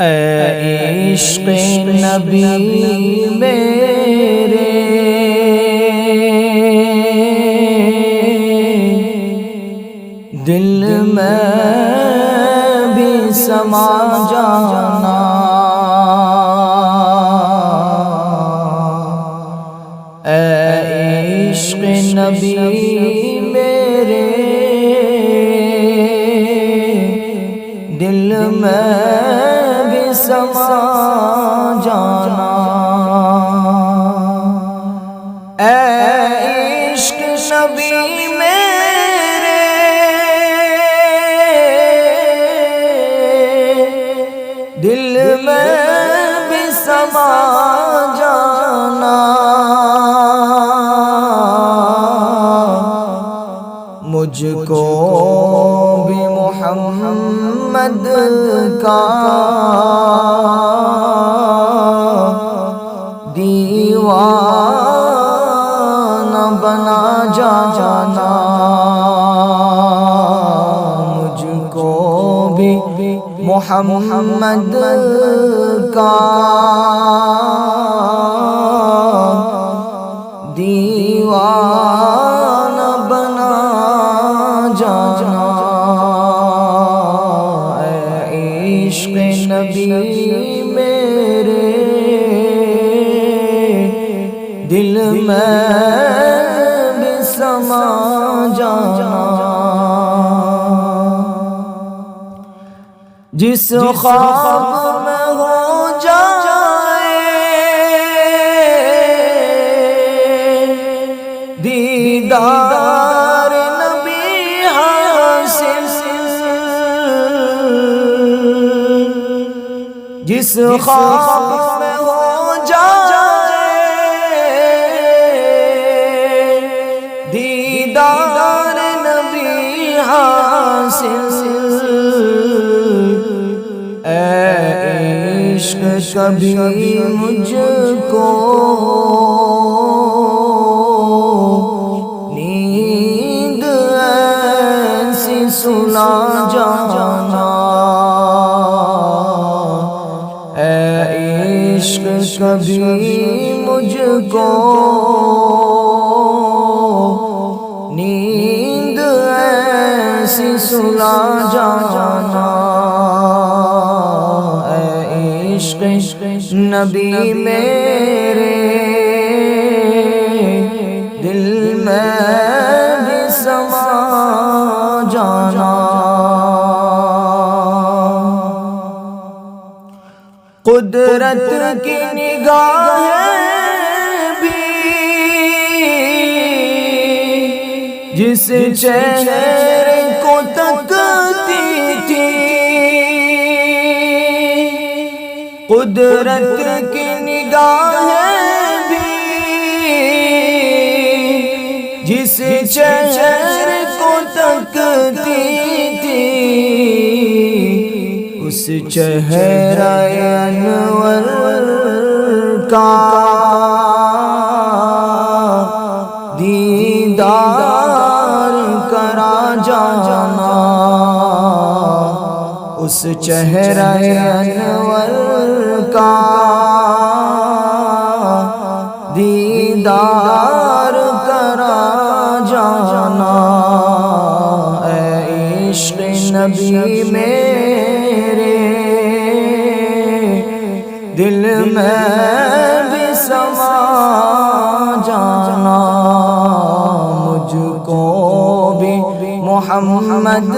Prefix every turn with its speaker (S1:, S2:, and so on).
S1: اے عشق نبی میرے دل میں بھی سما جانا، اے عشق نبی میرے دل میں بھی سما جانا، اے عشق نبی میرے دل میں بھی سما جانا، مجھ کو بھی محمد کا دیوانہ بنا جانا، مجھ کو بھی محمد کا دیوانہ بنا جانا، اے عشق نبی میرے دل میں بھی سما جانا، جس خواب میں ہو جائے دیدار نبی حاصل، جس خواب میں ہو جائے دیدار نبی حاصل، اے عشق کبھی مجھ کو نیند ایسی سلا جانا، اے عشق کبھی مجھ کو نیند ایسی سلا جانا، اے عشق نبی میرے دل میں بھی سما جانا، قدرت کی نگاہیں بھی جس چہرے کو تکتی تھی، قدرت کی نگاہیں بھی جس چہرے کو تکتی تھی، اس چہرہ انور کا دیدار کرا جانا، اس چہرہ انور کا دیدار کرا جانا، اے عشق نبی میرے دل میں بھی سما جانا، مجھ کو بھی محمد